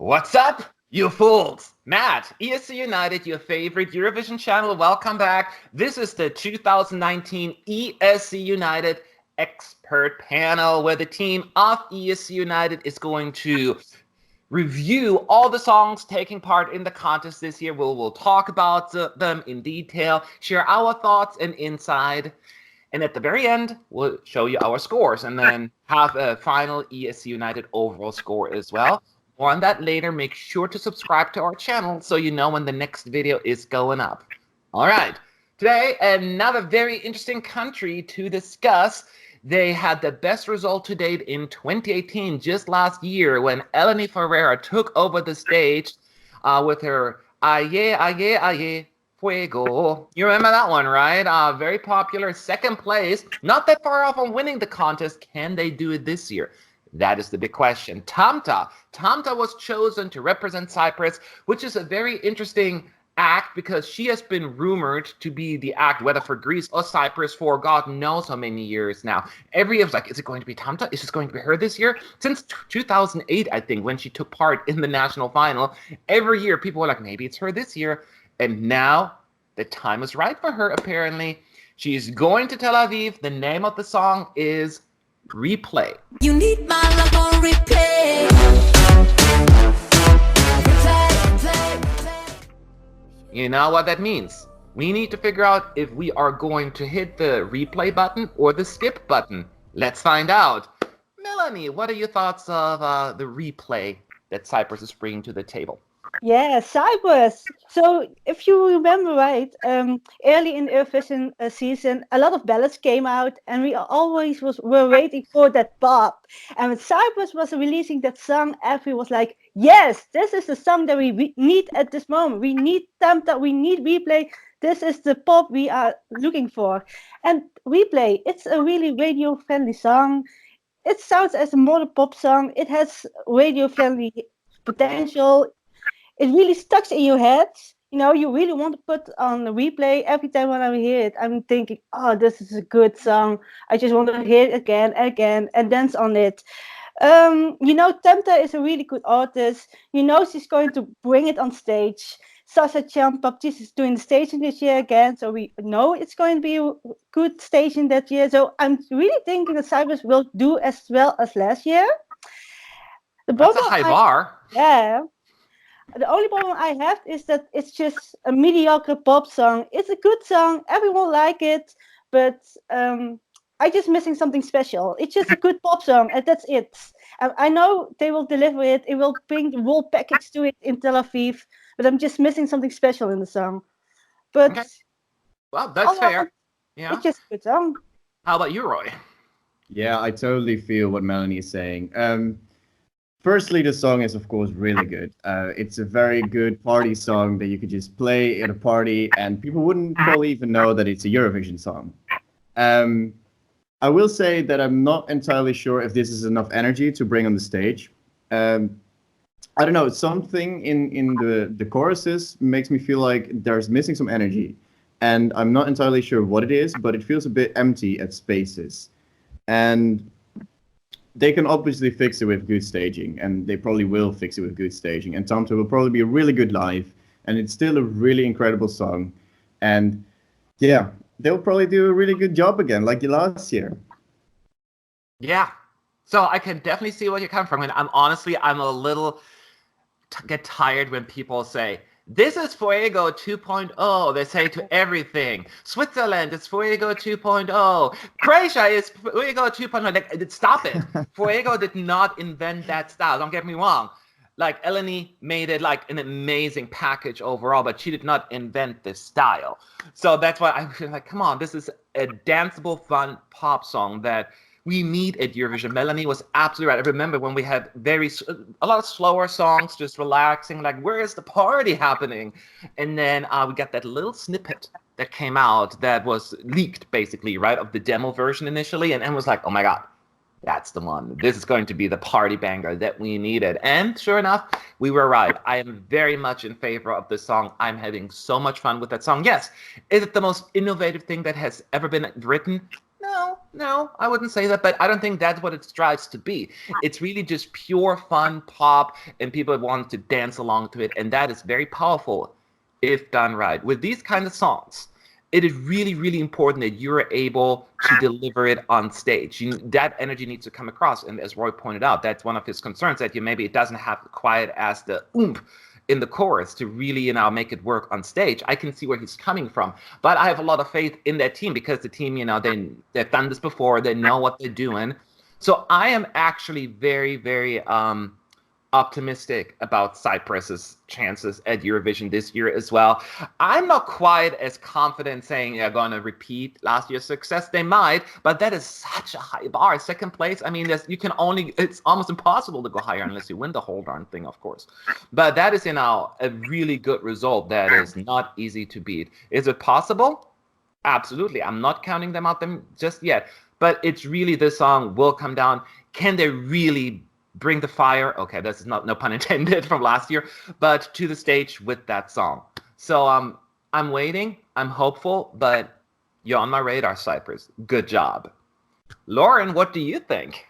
What's up, you fools? Matt, ESC United, your favorite Eurovision channel. Welcome back. This is the 2019 ESC United expert panel where the team of ESC United is going to review all the songs taking part in the contest this year. We'll talk about them in detail, share our thoughts and insight. And at the very end, we'll show you our scores and then have a final ESC United overall score as well. More on that later. Make sure to subscribe to our channel so you know when the next video is going up. All right. Today, another very interesting country to discuss. They had the best result to date in 2018, just last year, when Eleni Ferreira took over the stage with her Aye, Aye, Aye, Fuego. You remember that one, right? Very popular, second place. Not that far off from winning the contest. Can they do it this year? That is the big question. Tamta was chosen to represent Cyprus, which is a very interesting act because she has been rumored to be the act, whether for Greece or Cyprus, for God knows how many years now. Every year was like, is it going to be Tamta? Is this going to be her this year? Since 2008, I think, when she took part in the national final, every year people were like, maybe it's her this year. And now the time is right for her, apparently. She's going to Tel Aviv. The name of the song is Replay. You need my love on replay. You know what that means? We need to figure out if we are going to hit the replay button or the skip button. Let's find out. Melanie, what are your thoughts of the replay that Cyprus is bringing to the table? Yeah, Cyprus. So if you remember right, early in the Eurovision season, a lot of ballads came out, and we always were waiting for that pop. And when Cyprus was releasing that song, everyone was like, "Yes, this is the song that we need at this moment. We need Tamta, we need Replay. This is the pop we are looking for." And Replay, it's a really radio-friendly song. It sounds as a modern pop song. It has radio-friendly potential. It really stuck in your head. You know, you really want to put on the replay every time when I hear it. I'm thinking, oh, this is a good song. I just want to hear it again and again and dance on it. Tamta is a really good artist. She's going to bring it on stage. Sasha Baptiste is doing the staging this year again, so we know it's going to be a good staging that year. So I'm really thinking that Cyprus will do as well as last year. That's a high bar. Yeah. The only problem I have is that it's just a mediocre pop song. It's a good song. Everyone like it. But I'm just missing something special. It's just a good pop song, and that's it. I know they will deliver it. It will bring the whole package to it in Tel Aviv. But I'm just missing something special in the song. But okay. Well, that's fair. Yeah. It's just a good song. How about you, Roy? Yeah, I totally feel what Melanie is saying. Firstly, the song is, of course, really good. It's a very good party song that you could just play at a party, and people wouldn't probably even know that it's a Eurovision song. I will say that I'm not entirely sure if this is enough energy to bring on the stage. I don't know, something in the choruses makes me feel like there's missing some energy. And I'm not entirely sure what it is, but it feels a bit empty at spaces. And they can obviously fix it with good staging, and they probably will fix it with good staging. And Tamta will probably be a really good live, and it's still a really incredible song. And yeah, they'll probably do a really good job again, like last year. Yeah. So I can definitely see where you're coming from. And I'm a little get tired when people say, this is Fuego 2.0. They say to everything. Switzerland is Fuego 2.0. Croatia is Fuego 2.0. Like, stop it. Fuego did not invent that style. Don't get me wrong. Like, Eleni made it like an amazing package overall, but she did not invent this style. So that's why I feel like, come on, this is a danceable, fun pop song that we need at Eurovision. Melanie was absolutely right. I remember when we had a lot of slower songs, just relaxing, like, where is the party happening? And then we got that little snippet that came out that was leaked, basically, right, of the demo version initially, and was like, oh my God, that's the one. This is going to be the party banger that we needed. And sure enough, we were right. I am very much in favor of this song. I'm having so much fun with that song. Yes, is it the most innovative thing that has ever been written? No, I wouldn't say that, but I don't think that's what it strives to be. It's really just pure fun pop, and people want to dance along to it, and that is very powerful if done right. With these kind of songs, it is really, really important that you're able to deliver it on stage. That energy needs to come across, and as Roy pointed out, that's one of his concerns, that maybe it doesn't have quite as the oomph in the chorus to really, make it work on stage. I can see where he's coming from, but I have a lot of faith in that team, because the team, they've done this before, they know what they're doing. So I am actually very, very optimistic about Cyprus's chances at Eurovision this year as well. I'm not quite as confident saying they're going to repeat last year's success. They might, but that is such a high bar. Second place, I mean, it's almost impossible to go higher unless you win the whole darn thing, of course. But that is, a really good result that is not easy to beat. Is it possible? Absolutely. I'm not counting them out just yet. But it's really, this song will come down. Can they really bring the fire? Okay, that's no pun intended from last year, but to the stage with that song. So I'm waiting. I'm hopeful, but you're on my radar, Cyprus. Good job. Lauren, what do you think?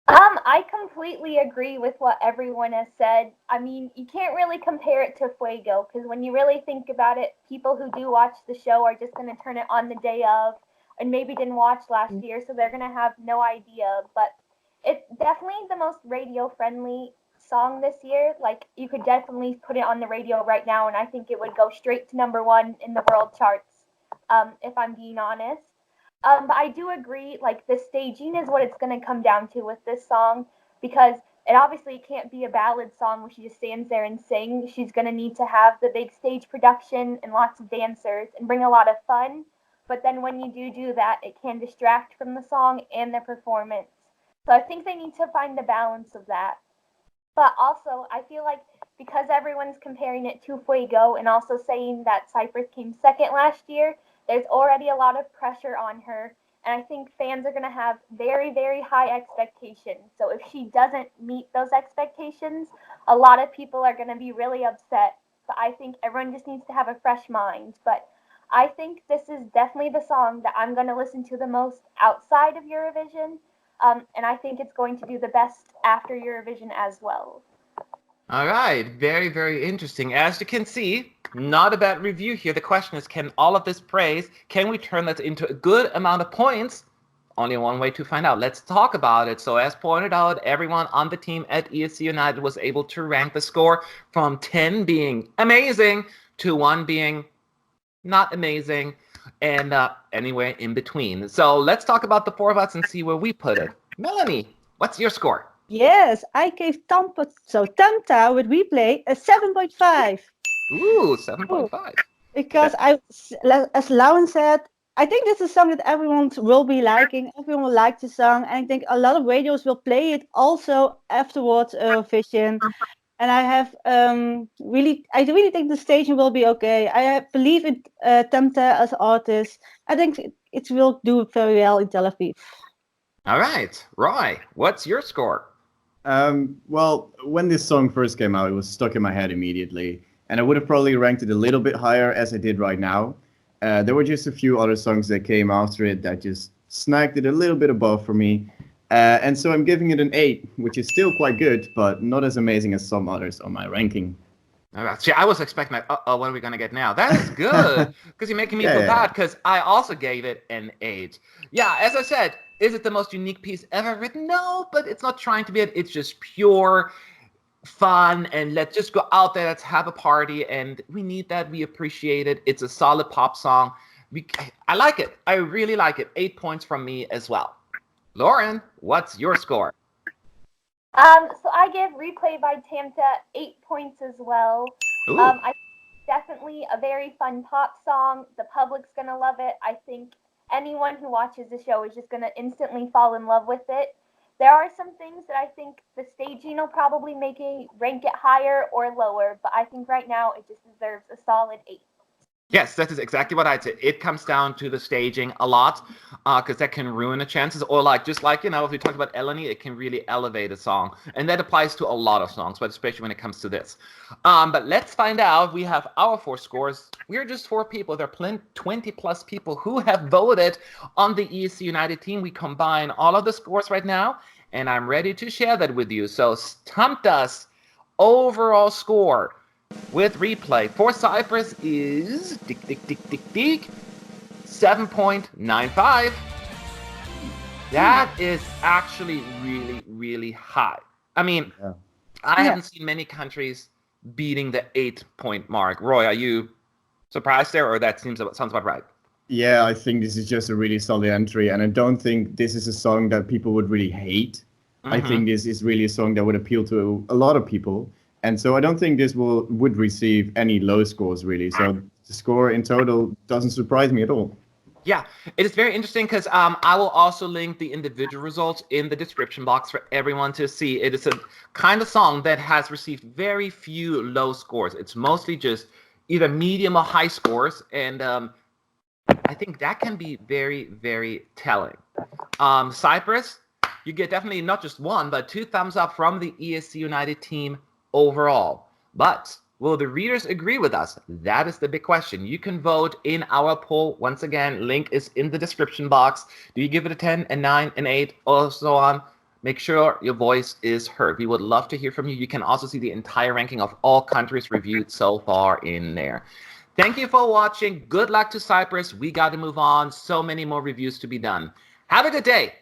I completely agree with what everyone has said. I mean, you can't really compare it to Fuego, because when you really think about it, people who do watch the show are just going to turn it on the day of, and maybe didn't watch last year, so they're going to have no idea. But it's definitely the most radio friendly song this year. Like, you could definitely put it on the radio right now, and I think it would go straight to #1 in the world charts, if I'm being honest. But I do agree, like, the staging is what it's going to come down to with this song, because it obviously can't be a ballad song where she just stands there and sings. She's going to need to have the big stage production and lots of dancers and bring a lot of fun. But then when you do that, it can distract from the song and the performance. So I think they need to find the balance of that. But also, I feel like because everyone's comparing it to Fuego and also saying that Cyprus came second last year, there's already a lot of pressure on her. And I think fans are going to have very, very high expectations. So if she doesn't meet those expectations, a lot of people are going to be really upset. But I think everyone just needs to have a fresh mind. But I think this is definitely the song that I'm going to listen to the most outside of Eurovision. And I think it's going to do the best after Eurovision as well. All right, very, very interesting. As you can see, not a bad review here. The question is, can all of this praise, can we turn that into a good amount of points? Only one way to find out. Let's talk about it. So as pointed out, everyone on the team at ESC United was able to rank the score from 10 being amazing to 1 being not amazing, and anywhere in between. So let's talk about the 4 of us and see where we put it. Melanie, what's your score? Yes, I gave Tamta with replay a 7.5. Ooh, 7.5. Because as Lauren said, I think this is a song that everyone will be liking. Everyone will like the song, and I think a lot of radios will play it also afterwards Eurovision. And I really think the station will be okay. I believe in Tamta as artist. I think it will do very well in Tel Aviv. All right, Roy, what's your score? Well, when this song first came out, it was stuck in my head immediately, and I would have probably ranked it a little bit higher as I did right now. There were just a few other songs that came after it that just snagged it a little bit above for me. And so I'm giving it an 8, which is still quite good, but not as amazing as some others on my ranking. All right. See, I was expecting, like, what are we going to get now? That is good, because you're making me feel bad, because I also gave it an 8. Yeah, as I said, is it the most unique piece ever written? No, but it's not trying to be it. It's just pure fun, and let's just go out there, let's have a party, and we need that. We appreciate it. It's a solid pop song. I like it. I really like it. 8 points from me as well. Lauren, what's your score? So I give Replay by Tamta 8 points as well. I definitely a very fun pop song. The public's gonna love it. I think anyone who watches the show is just gonna instantly fall in love with it. There are some things that I think the staging will probably rank it higher or lower, but I think right now it just deserves a solid 8. Yes, that is exactly what I'd say. It comes down to the staging a lot, because that can ruin the chances. Or just like, if we talked about Eleni, it can really elevate a song. And that applies to a lot of songs, but especially when it comes to this. But let's find out. We have our 4 scores. We're just 4 people. There are 20 plus people who have voted on the ESC United team. We combine all of the scores right now, and I'm ready to share that with you. So Tamta's overall score with replay for Cyprus is 7.95. That is actually really, really high. I mean, I haven't seen many countries beating the 8-point mark. Roy, are you surprised there, or that sounds about right? Yeah, I think this is just a really solid entry, and I don't think this is a song that people would really hate. I think this is really a song that would appeal to a lot of people. And so I don't think this would receive any low scores, really. So the score in total doesn't surprise me at all. Yeah, it is very interesting because I will also link the individual results in the description box for everyone to see. It is a kind of song that has received very few low scores. It's mostly just either medium or high scores. And I think that can be very, very telling. Cyprus, you get definitely not just 1, but 2 thumbs up from the ESC United team overall. But will the readers agree with us? That is the big question. You can vote in our poll. Once again, link is in the description box. Do you give it a 10, a 9, an 8, or so on? Make sure your voice is heard. We would love to hear from you. You can also see the entire ranking of all countries reviewed so far in there. Thank you for watching. Good luck to Cyprus. We got to move on. So many more reviews to be done. Have a good day.